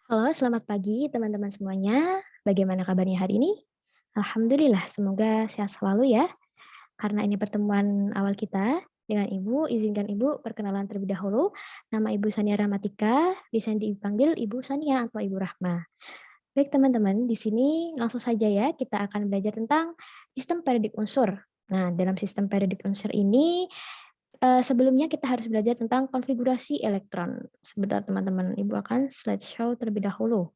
Halo, selamat pagi teman-teman semuanya. Bagaimana kabarnya hari ini? Alhamdulillah, semoga sehat selalu ya. Karena ini pertemuan awal kita dengan Ibu, izinkan Ibu perkenalan terlebih dahulu. Nama Ibu Sania Rahmatika, bisa dipanggil Ibu Sania atau Ibu Rahma. Baik teman-teman, di sini langsung saja ya kita akan belajar tentang sistem periodik unsur. Nah, dalam sistem periodik unsur ini sebelumnya kita harus belajar tentang konfigurasi elektron. Sebentar teman-teman, Ibu akan slideshow terlebih dahulu.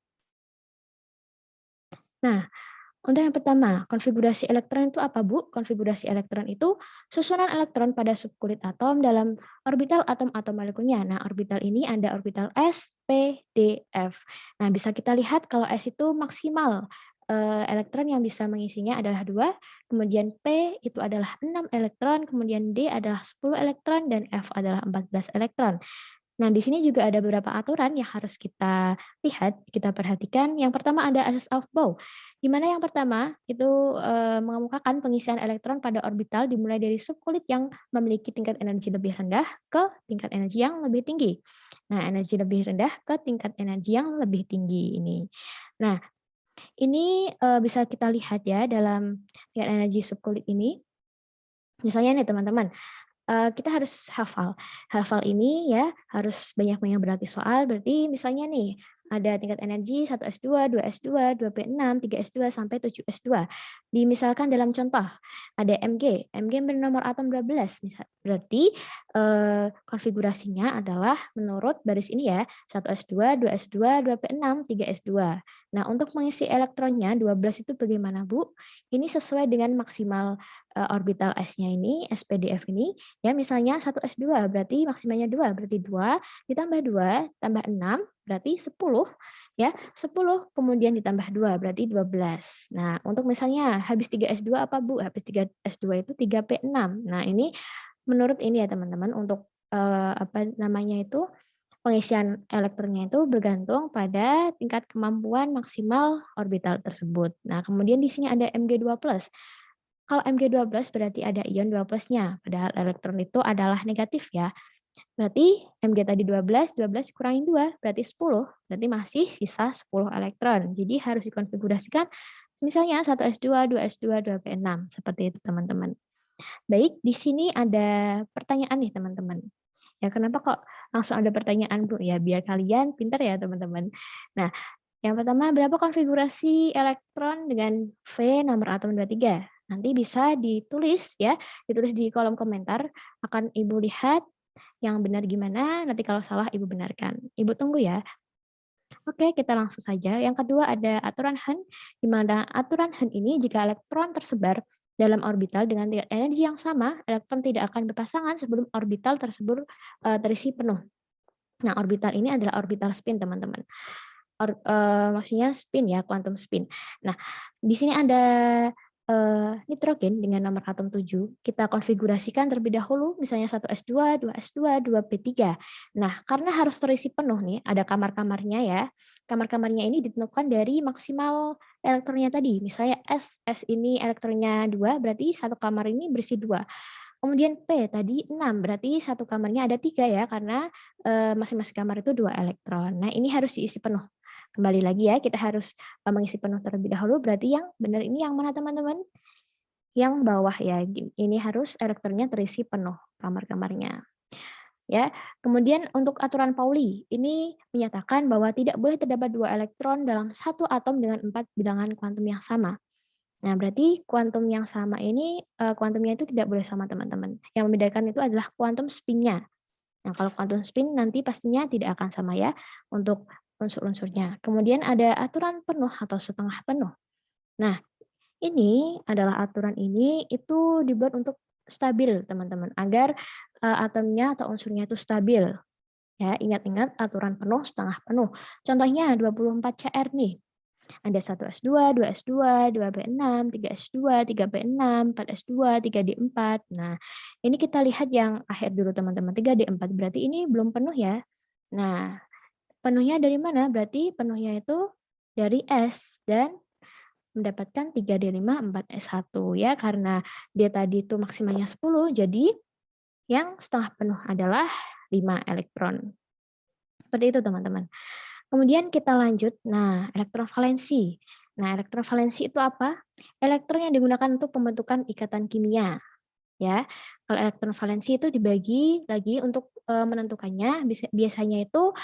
Nah, untuk yang pertama, konfigurasi elektron itu apa, Bu? Konfigurasi elektron itu susunan elektron pada subkulit atom dalam orbital atom-atom molekulnya. Nah, orbital ini ada orbital S, P, D, F. Nah, bisa kita lihat kalau S itu maksimal elektron yang bisa mengisinya adalah 2, kemudian P itu adalah 6 elektron, kemudian D adalah 10 elektron, dan F adalah 14 elektron. Nah, di sini juga ada beberapa aturan yang harus kita lihat, kita perhatikan. Yang pertama ada asas Aufbau, di mana yang pertama itu mengemukakan pengisian elektron pada orbital dimulai dari subkulit yang memiliki tingkat energi lebih rendah ke tingkat energi yang lebih tinggi. Nah, energi lebih rendah ke tingkat energi yang lebih tinggi ini. Nah, ini bisa kita lihat ya dalam tingkat energi subkulit ini. Misalnya nih teman-teman, kita harus hafal. Hafal ini ya harus banyak-banyak berarti soal, berarti misalnya nih, ada tingkat energi 1s2, 2s2, 2p6, 3s2, sampai 7s2. Dimisalkan dalam contoh, ada Mg bernomor atom 12, berarti konfigurasinya adalah menurut baris ini ya, 1s2, 2s2, 2p6, 3s2. Nah, untuk mengisi elektronnya 12 itu bagaimana, Bu? Ini sesuai dengan maksimal orbital S-nya ini, SPDF ini. Ya, misalnya 1s2 berarti maksimalnya 2, berarti 2 ditambah 2 tambah 6 berarti 10 ya. 10 kemudian ditambah 2 berarti 12. Nah, untuk misalnya habis 3s2 apa, Bu? Habis 3s2 itu 3p6. Nah, ini menurut ini ya teman-teman untuk apa namanya itu pengisian elektronnya itu bergantung pada tingkat kemampuan maksimal orbital tersebut. Nah, kemudian di sini ada Mg2+. Kalau Mg12 berarti ada ion 2 plusnya, padahal elektron itu adalah negatif ya. Berarti Mg tadi 12, 12 kurangin 2, berarti 10, berarti masih sisa 10 elektron. Jadi harus dikonfigurasikan misalnya 1s2, 2s2, 2p6, seperti itu teman-teman. Baik, di sini ada pertanyaan nih teman-teman. Ya kenapa kok langsung ada pertanyaan Bu? Ya biar kalian pintar ya teman-teman. Nah, yang pertama, berapa konfigurasi elektron dengan V nomor atom 23? Nanti bisa ditulis ya, ditulis di kolom komentar, akan Ibu lihat yang benar gimana, nanti kalau salah Ibu benarkan. Ibu tunggu ya. Oke, kita langsung saja. Yang kedua ada aturan Hahn, di mana aturan Hahn ini jika elektron tersebar dalam orbital dengan tingkat energi yang sama, elektron tidak akan berpasangan sebelum orbital tersebut terisi penuh. Nah, orbital ini adalah orbital spin, teman-teman. Maksudnya spin ya, quantum spin. Nah, di sini ada nitrogen dengan nomor atom 7, kita konfigurasikan terlebih dahulu, misalnya 1s2, 2s2, 2p3. Nah, karena harus terisi penuh nih, ada kamar-kamarnya ya. Kamar-kamarnya ini ditentukan dari maksimal elektronnya tadi. Misalnya S ini elektronnya 2, berarti satu kamar ini berisi 2. Kemudian P tadi 6, berarti satu kamarnya ada 3 ya, karena masing-masing kamar itu 2 elektron. Nah, ini harus diisi penuh. Kembali lagi ya, kita harus mengisi penuh terlebih dahulu, berarti yang benar ini yang mana teman-teman? Yang bawah ya, ini harus elektronnya terisi penuh kamar-kamarnya. Ya, kemudian untuk aturan Pauli, ini menyatakan bahwa tidak boleh terdapat 2 elektron dalam satu atom dengan 4 bilangan kuantum yang sama. Nah, berarti kuantum yang sama ini, kuantumnya itu tidak boleh sama teman-teman. Yang membedakan itu adalah kuantum spin-nya. Nah, kalau kuantum spin nanti pastinya tidak akan sama ya untuk unsur-unsurnya. Kemudian ada aturan penuh atau setengah penuh. Nah, ini adalah aturan ini itu dibuat untuk stabil teman-teman, agar atomnya atau unsurnya itu stabil. Ya, ingat-ingat aturan penuh, setengah penuh. Contohnya 24Cr nih. Ada 1s2, 2s2, 2p6, 3s2, 3p6, 4s2, 3d4. Nah, ini kita lihat yang akhir dulu teman-teman, 3d4 berarti ini belum penuh ya. Nah, penuhnya dari mana? Berarti penuhnya itu dari S dan mendapatkan 3d5, 4s1 ya, karena dia tadi itu maksimalnya 10, jadi yang setengah penuh adalah 5 elektron. Seperti itu teman-teman. Kemudian kita lanjut, nah elektrovalensi. Nah elektrovalensi itu apa? Elektron yang digunakan untuk pembentukan ikatan kimia. Ya, kalau elektron valensi itu dibagi lagi untuk menentukannya biasanya itu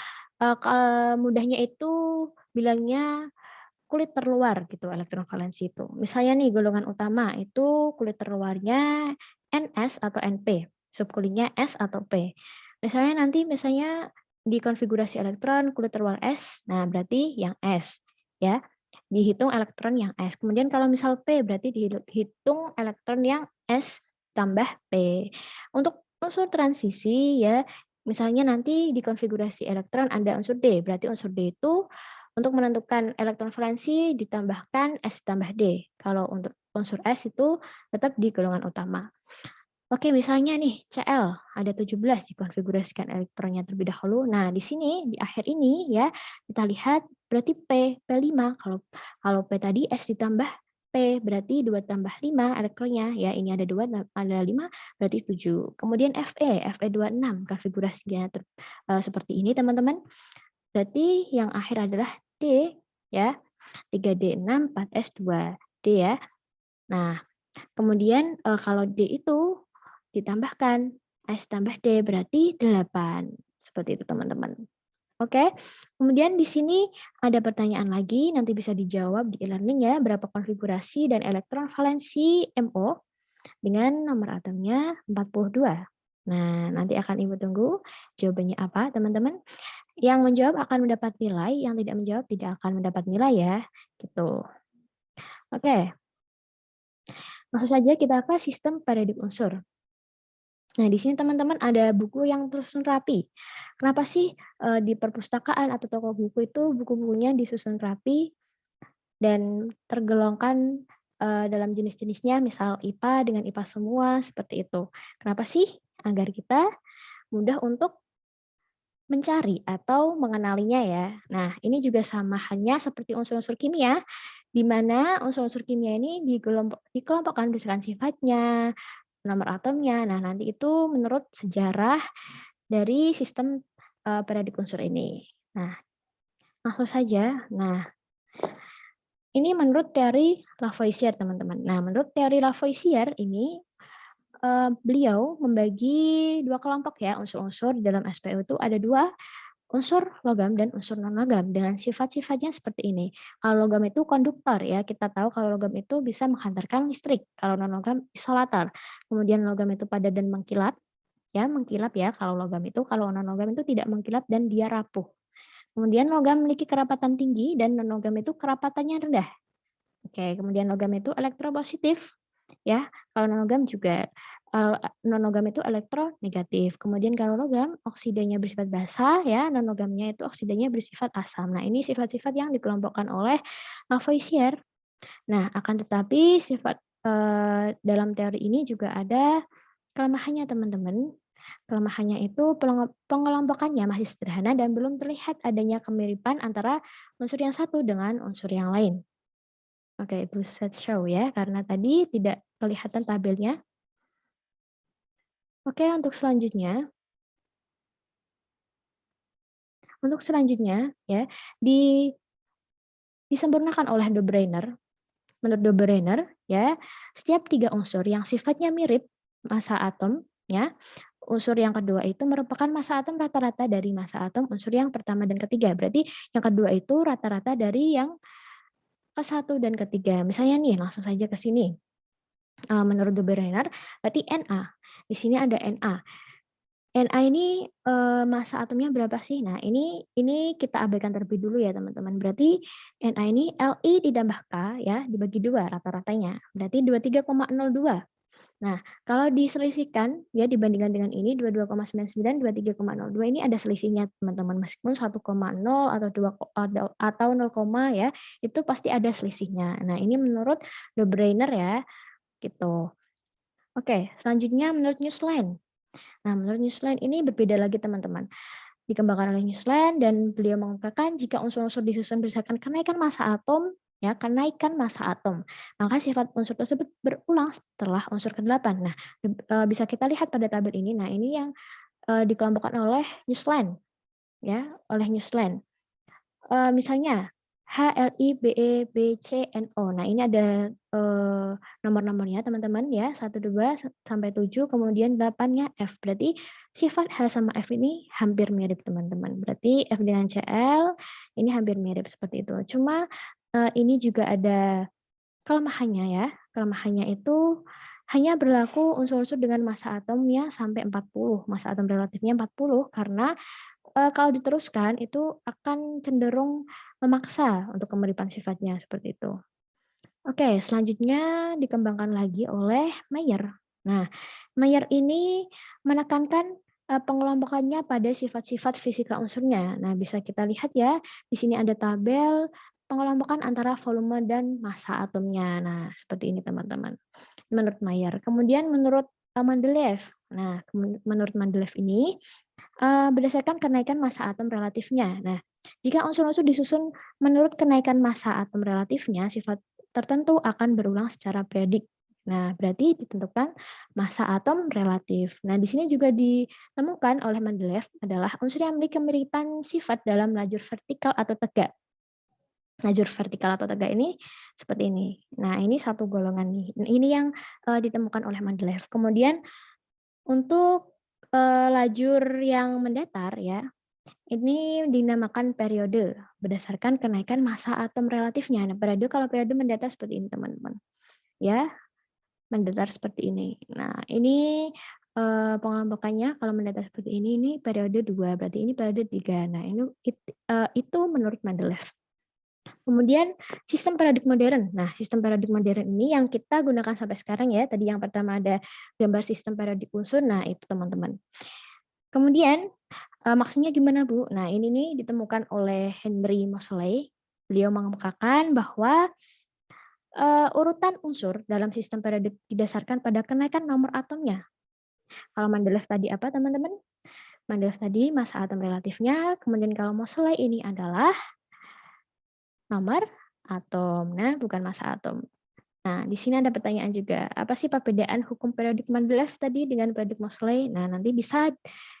mudahnya itu bilangnya kulit terluar gitu elektron valensi itu. Misalnya nih golongan utama itu kulit terluarnya Ns atau Np, subkulitnya S atau P. Misalnya di konfigurasi elektron kulit terluar S, nah berarti yang S ya. Dihitung elektron yang S. Kemudian kalau misal P berarti dihitung elektron yang S tambah P. Untuk unsur transisi ya, misalnya nanti di konfigurasi elektron ada unsur D, berarti unsur D itu untuk menentukan elektron valensi ditambahkan S tambah D. Kalau untuk unsur S itu tetap di golongan utama. Oke, misalnya nih Cl ada 17 dikonfigurasikan elektronnya terlebih dahulu. Nah, di sini di akhir ini ya kita lihat berarti P5. Kalau P tadi S ditambah P berarti 2 tambah 5 elektronnya ya. Ini ada 2 ada 5 berarti 7. Kemudian Fe 26 konfigurasinya seperti ini teman-teman. Berarti yang akhir adalah D ya. 3D6 4S2 D ya. Nah, kemudian kalau D itu ditambahkan S tambah D berarti 8. Seperti itu teman-teman. Oke. Kemudian di sini ada pertanyaan lagi nanti bisa dijawab di e-learning ya, berapa konfigurasi dan elektron valensi MO dengan nomor atomnya 42. Nah, nanti akan Ibu tunggu jawabannya apa, teman-teman. Yang menjawab akan mendapat nilai, yang tidak menjawab tidak akan mendapat nilai ya. Gitu. Oke. Langsung saja kita ke sistem periodik unsur. Nah, di sini teman-teman ada buku yang tersusun rapi. Kenapa sih di perpustakaan atau toko buku itu buku-bukunya disusun rapi dan tergolongkan dalam jenis-jenisnya, misal IPA dengan IPA semua, seperti itu. Kenapa sih? Agar kita mudah untuk mencari atau mengenalinya ya. Nah, ini juga sama hanya seperti unsur-unsur kimia, di mana unsur-unsur kimia ini dikelompokkan berdasarkan sifatnya, nomor atomnya. Nah, nanti itu menurut sejarah dari sistem periodik unsur ini. Nah, langsung saja. Nah, ini menurut teori Lavoisier, teman-teman. Nah, menurut teori Lavoisier ini beliau membagi dua kelompok ya unsur-unsur di dalam SPU itu ada dua, unsur logam dan unsur non-logam dengan sifat-sifatnya seperti ini. Kalau logam itu konduktor ya, kita tahu kalau logam itu bisa menghantarkan listrik. Kalau non-logam isolator. Kemudian logam itu padat dan mengkilap ya kalau logam itu. Kalau non-logam itu tidak mengkilap dan dia rapuh. Kemudian logam memiliki kerapatan tinggi dan non-logam itu kerapatannya rendah. Oke, kemudian logam itu elektropositif ya. Kalau non-logam juga non-logam itu elektronegatif. Kemudian kalau logam oksidanya bersifat basa ya, non-logamnya itu oksidanya bersifat asam. Nah, ini sifat-sifat yang dikelompokkan oleh Lavoisier. Nah, akan tetapi sifat dalam teori ini juga ada kelemahannya, teman-teman. Kelemahannya itu pengelompokannya masih sederhana dan belum terlihat adanya kemiripan antara unsur yang satu dengan unsur yang lain. Oke, Ibu set show ya, karena tadi tidak kelihatan tabelnya. Oke, untuk selanjutnya ya, disempurnakan oleh De Bruiner. Menurut De Bruiner ya, setiap 3 unsur yang sifatnya mirip massa atom ya, unsur yang kedua itu merupakan massa atom rata-rata dari massa atom unsur yang pertama dan ketiga. Berarti yang kedua itu rata-rata dari yang ke-1 dan ketiga. Misalnya nih, langsung saja ke sini. Menurut De Bruiner, berarti Na. Di sini ada Na. Na ini massa atomnya berapa sih? Nah, ini kita abaikan terlebih dulu ya, teman-teman. Berarti Na ini Li ditambah K ya, dibagi 2 rata-ratanya. Berarti 23,02. Nah, kalau diselisihkan ya dibandingkan dengan ini 22,99, 23,02 ini ada selisihnya, teman-teman. Meskipun 1,0 atau 2 atau 0, ya, itu pasti ada selisihnya. Nah, ini menurut De Bruiner ya, gitu. Oke, selanjutnya menurut Newsland. Nah, menurut Newsland ini berbeda lagi, teman-teman. Dikembangkan oleh Newsland dan beliau mengungkapkan jika unsur-unsur disusun berdasarkan kenaikan massa atom, ya, kenaikan massa atom, maka sifat unsur tersebut berulang setelah unsur ke-8. Nah, bisa kita lihat pada tabel ini. Nah, ini yang dikelompokkan oleh Newsland, ya, oleh Newsland. Misalnya HLIBE-BCNO. Nah, ini ada nomor-nomornya teman-teman ya, 1, 2 sampai 7, kemudian 8-nya F. Berarti sifat H sama F ini hampir mirip teman-teman. Berarti F dengan Cl ini hampir mirip seperti itu. Cuma ini juga ada kelemahannya ya. Kelemahannya itu hanya berlaku unsur-unsur dengan massa atomnya sampai 40, massa atom relatifnya 40, karena kalau diteruskan itu akan cenderung memaksa untuk kemiripan sifatnya, seperti itu. Oke, selanjutnya dikembangkan lagi oleh Mayer. Nah, Mayer ini menekankan pengelompokannya pada sifat-sifat fisika unsurnya. Nah, bisa kita lihat ya, di sini ada tabel pengelompokan antara volume dan massa atomnya. Nah, seperti ini teman-teman. Menurut Mayer. Kemudian menurut Mendeleev. Nah, menurut Mendeleev ini berdasarkan kenaikan massa atom relatifnya. Nah, jika unsur-unsur disusun menurut kenaikan massa atom relatifnya, sifat tertentu akan berulang secara periodik. Nah, berarti ditentukan massa atom relatif. Nah, di sini juga ditemukan oleh Mendeleev adalah unsur yang memiliki kemiripan sifat dalam lajur vertikal atau tegak. Lajur vertikal atau tegak ini seperti ini. Nah, ini satu golongan nih. Ini yang ditemukan oleh Mendeleev. Kemudian untuk lajur yang mendatar ya, ini dinamakan periode berdasarkan kenaikan massa atom relatifnya. Nah, kalau periode mendatar seperti ini teman-teman. Ya, mendatar seperti ini. Nah, ini pengelompokannya kalau mendatar seperti ini periode 2, berarti ini periode 3. Nah, itu menurut Mendeleev. Kemudian sistem paradik modern. Nah, sistem paradik modern ini yang kita gunakan sampai sekarang ya. Tadi yang pertama ada gambar sistem paradik unsur. Nah, itu teman-teman. Kemudian maksudnya gimana, Bu? Nah, ini nih ditemukan oleh Henry Moseley. Beliau mengemukakan bahwa urutan unsur dalam sistem periodik didasarkan pada kenaikan nomor atomnya. Kalau Mendeleev tadi apa, teman-teman? Mendeleev tadi massa atom relatifnya, kemudian kalau Moseley ini adalah nomor atom. Nah, bukan massa atom. Nah, di sini ada pertanyaan juga. Apa sih perbedaan hukum periodik Mendeleev tadi dengan periodik Moseley? Nah, nanti bisa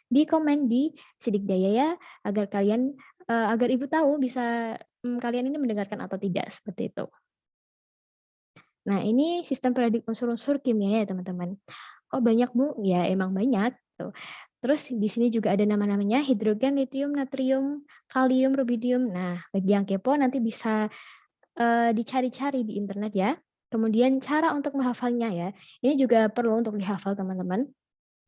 di komen di Sidik Daya ya, agar kalian agar Ibu tahu bisa kalian ini mendengarkan atau tidak seperti itu. Nah, ini sistem periodik unsur-unsur kimia ya, teman-teman. Kok banyak, Bu? Ya, emang banyak. Tuh. Terus di sini juga ada nama-namanya hidrogen, litium, natrium, kalium, rubidium. Nah, bagi yang kepo nanti bisa dicari-cari di internet ya. Kemudian cara untuk menghafalnya ya. Ini juga perlu untuk dihafal teman-teman.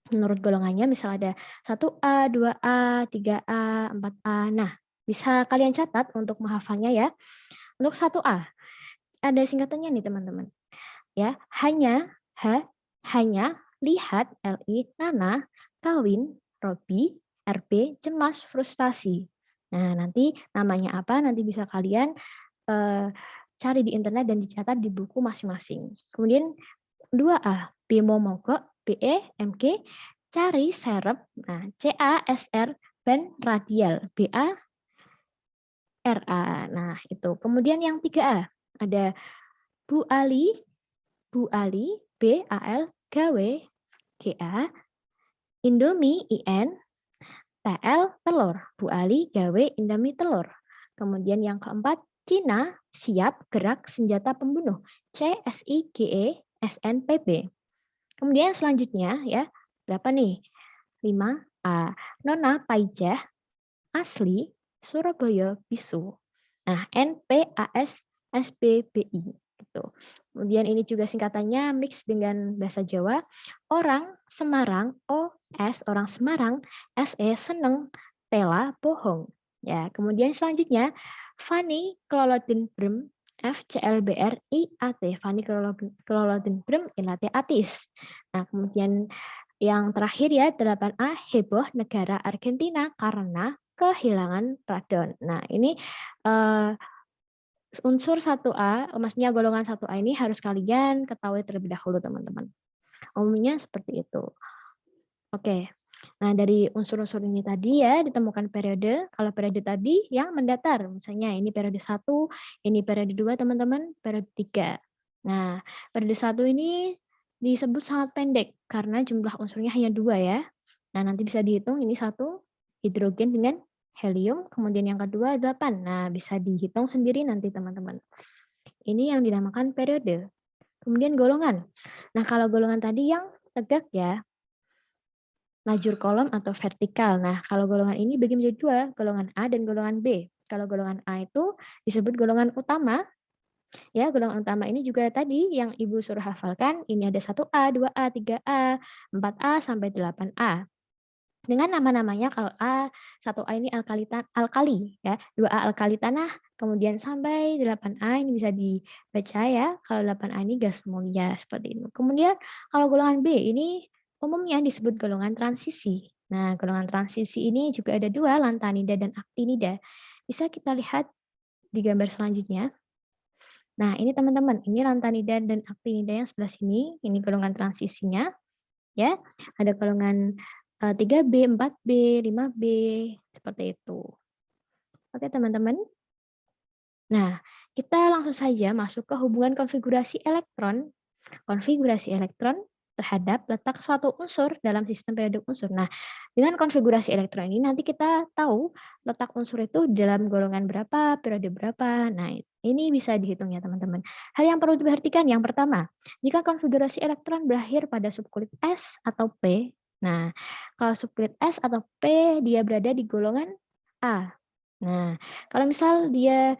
Menurut golongannya misal ada 1A, 2A, 3A, 4A. Nah, bisa kalian catat untuk menghafalnya ya. Untuk 1A, ada singkatannya nih teman-teman. Ya, hanya, lihat, LI, Nana, kawin, Robi, RB, cemas, frustasi. Nah, nanti namanya apa nanti bisa kalian cari di internet dan dicatat di buku masing-masing. Kemudian 2A, bemo mogok, BE, MG, cari serep, nah CASR, ban radial, BA, RA. Nah, itu. Kemudian yang 3A, ada Bu Ali, BAL, gawe, GA, Indomie, IN, TL, telur. Bu Ali, gawe, Indomie, telur. Kemudian yang keempat, Cina, siap, gerak, senjata pembunuh. CSIGE, SNPB. Kemudian selanjutnya ya, berapa nih? 5A. Nona Paijah, asli, Surabaya, bisu. Nah, NPAS, SBBI. Gitu. Kemudian ini juga singkatannya mix dengan bahasa Jawa. Orang Semarang, OS, orang Semarang, SE, seneng, Tela, bohong. Ya, kemudian selanjutnya, Fanny Klolodenbrem, FCLBR IAT, Fanny Klolodenbrem IAT Atis. Nah, kemudian yang terakhir ya 8A, heboh negara Argentina karena kehilangan radon. Nah, ini unsur 1A, maksudnya golongan 1A ini harus kalian ketahui terlebih dahulu, teman-teman. Umumnya seperti itu. Oke. Nah, dari unsur-unsur ini tadi ya ditemukan periode. Kalau periode tadi yang mendatar, misalnya ini periode 1, ini periode 2, teman-teman, periode 3. Nah, periode 1 ini disebut sangat pendek karena jumlah unsurnya hanya 2 ya. Nah, nanti bisa dihitung ini 1 hidrogen dengan helium, kemudian yang kedua 8. Nah, bisa dihitung sendiri nanti teman-teman. Ini yang dinamakan periode. Kemudian golongan. Nah, kalau golongan tadi yang tegak ya, lajur kolom atau vertikal. Nah, kalau golongan ini bagi menjadi dua, golongan A dan golongan B. Kalau golongan A itu disebut golongan utama. Ya, golongan utama ini juga tadi yang Ibu suruh hafalkan, ini ada 1A, 2A, 3A, 4A, sampai 8A. Dengan nama-namanya kalau A, 1A ini alkali ya, 2A alkali tanah, kemudian sampai 8A ini bisa dibaca ya, kalau 8A ini gas mulia seperti itu. Kemudian kalau golongan B ini umumnya disebut golongan transisi. Nah, golongan transisi ini juga ada dua, lantanida dan aktinida. Bisa kita lihat di gambar selanjutnya. Nah, ini teman-teman, ini lantanida dan aktinida yang sebelah sini, ini golongan transisinya ya. Ada golongan 3B, 4B, 5B, seperti itu. Oke teman-teman. Nah, kita langsung saja masuk ke hubungan konfigurasi elektron. Konfigurasi elektron terhadap letak suatu unsur dalam sistem periodik unsur. Nah, dengan konfigurasi elektron ini nanti kita tahu letak unsur itu dalam golongan berapa, periode berapa. Nah, ini bisa dihitung ya teman-teman. Hal yang perlu diperhatikan yang pertama, jika konfigurasi elektron berakhir pada subkulit S atau P. Nah, kalau subkulit S atau P dia berada di golongan A. Nah, kalau misal dia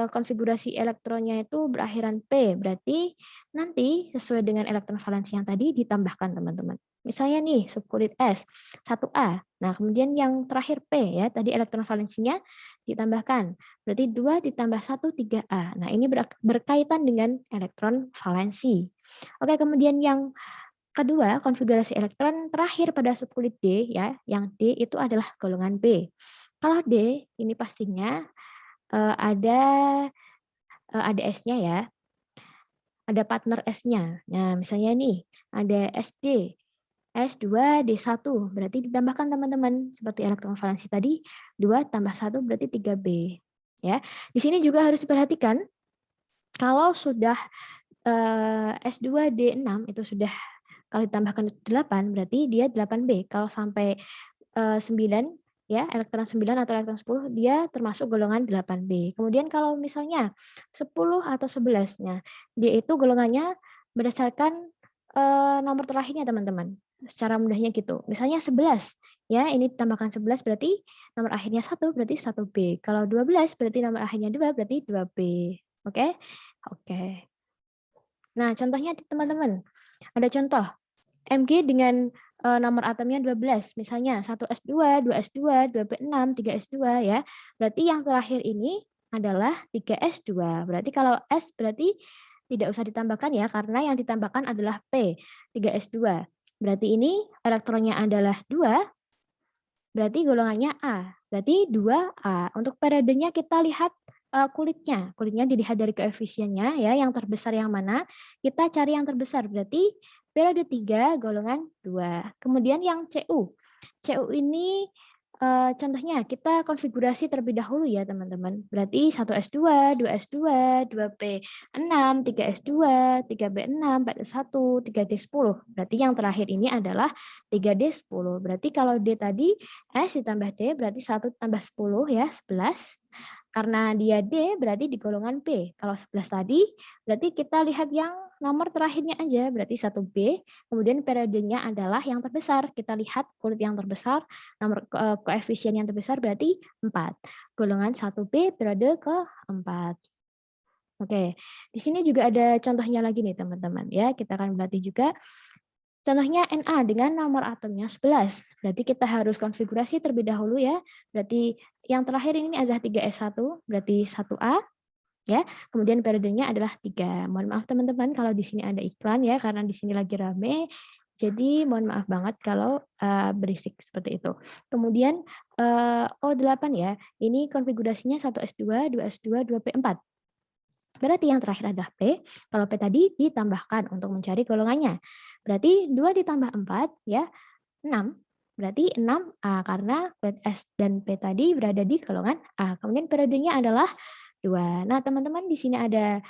konfigurasi elektronnya itu berakhiran P, berarti nanti sesuai dengan elektron valensi yang tadi ditambahkan teman-teman. Misalnya nih subkulit S 1A. Nah, kemudian yang terakhir P ya, tadi elektron valensinya ditambahkan. Berarti 2 ditambah 1 3A. Nah, ini berkaitan dengan elektron valensi. Oke, kemudian yang kedua, konfigurasi elektron terakhir pada subkulit D ya, yang D itu adalah golongan B. Kalau D ini pastinya ada S-nya ya, ada partner S-nya. Nah, misalnya nih ada SD, S2D1, berarti ditambahkan teman-teman seperti elektron valensi tadi 2 tambah 1 berarti 3B. Ya. Di sini juga harus diperhatikan kalau sudah S2D6 itu sudah kalau ditambahkan 8 berarti dia 8B. Kalau sampai 9 ya, elektron 9 atau elektron 10 dia termasuk golongan 8B. Kemudian kalau misalnya 10 atau 11, nah dia itu golongannya berdasarkan nomor terakhirnya teman-teman. Secara mudahnya gitu. Misalnya 11 ya, ini ditambahkan 11 berarti nomor akhirnya 1 berarti 1B. Kalau 12 berarti nomor akhirnya 2 berarti 2B. Oke? Oke. Nah, contohnya teman-teman. Ada contoh Mg dengan nomor atomnya 12, misalnya 1s2, 2s2, 2p6, 3s2 ya. Berarti yang terakhir ini adalah 3s2. Berarti kalau S berarti tidak usah ditambahkan ya, karena yang ditambahkan adalah P, 3s2. Berarti ini elektronnya adalah 2, berarti golongannya A. Berarti 2A. Untuk periodenya kita lihat kulitnya. Kulitnya dilihat dari koefisiennya ya, yang terbesar yang mana. Kita cari yang terbesar. Berarti periode 3 golongan 2. Kemudian yang CU. CU ini contohnya kita konfigurasi terlebih dahulu ya teman-teman. Berarti 1S2, 2S2, 2P6, 3S2, 3B6, 4S1, 3D10. Berarti yang terakhir ini adalah 3D10. Berarti kalau D tadi S ditambah D berarti 1 tambah 10 ya, 11. Karena dia D berarti di golongan P. Kalau 11 tadi berarti kita lihat yang nomor terakhirnya aja, berarti 1B. Kemudian periodenya adalah yang terbesar. Kita lihat kulit yang terbesar, nomor koefisien yang terbesar berarti 4. Golongan 1B periode keempat. Oke, di sini juga ada contohnya lagi nih teman-teman ya. Kita akan berarti juga contohnya Na dengan nomor atomnya 11. Berarti kita harus konfigurasi terlebih dahulu ya. Berarti yang terakhir ini adalah 3S1, berarti 1A. Ya, kemudian periodenya adalah 3. Mohon maaf teman-teman kalau di sini ada iklan ya, karena di sini lagi rame. Jadi mohon maaf banget kalau berisik seperti itu. Kemudian O8 ya, ini konfigurasinya 1S2, 2S2, 2P4. Berarti yang terakhir adalah P. Kalau P tadi ditambahkan untuk mencari golongannya. Berarti 2 ditambah 4 ya 6. Berarti 6A karena S dan P tadi berada di golongan A. Kemudian periodenya adalah 2. Nah, teman-teman di sini ada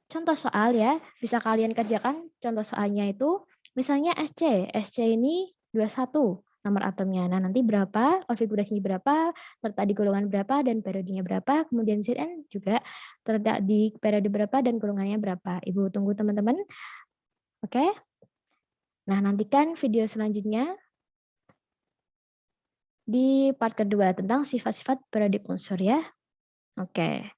contoh soal ya. Bisa kalian kerjakan contoh soalnya itu misalnya SC. SC ini 21. nomor atomnya. Nah, nanti berapa, konfigurasinya berapa, terletak di golongan berapa, dan periodenya berapa. Kemudian Zn juga terletak di periode berapa dan golongannya berapa. Ibu tunggu teman-teman. Oke. Nah, nantikan video selanjutnya di part kedua tentang sifat-sifat periodik unsur ya. Oke.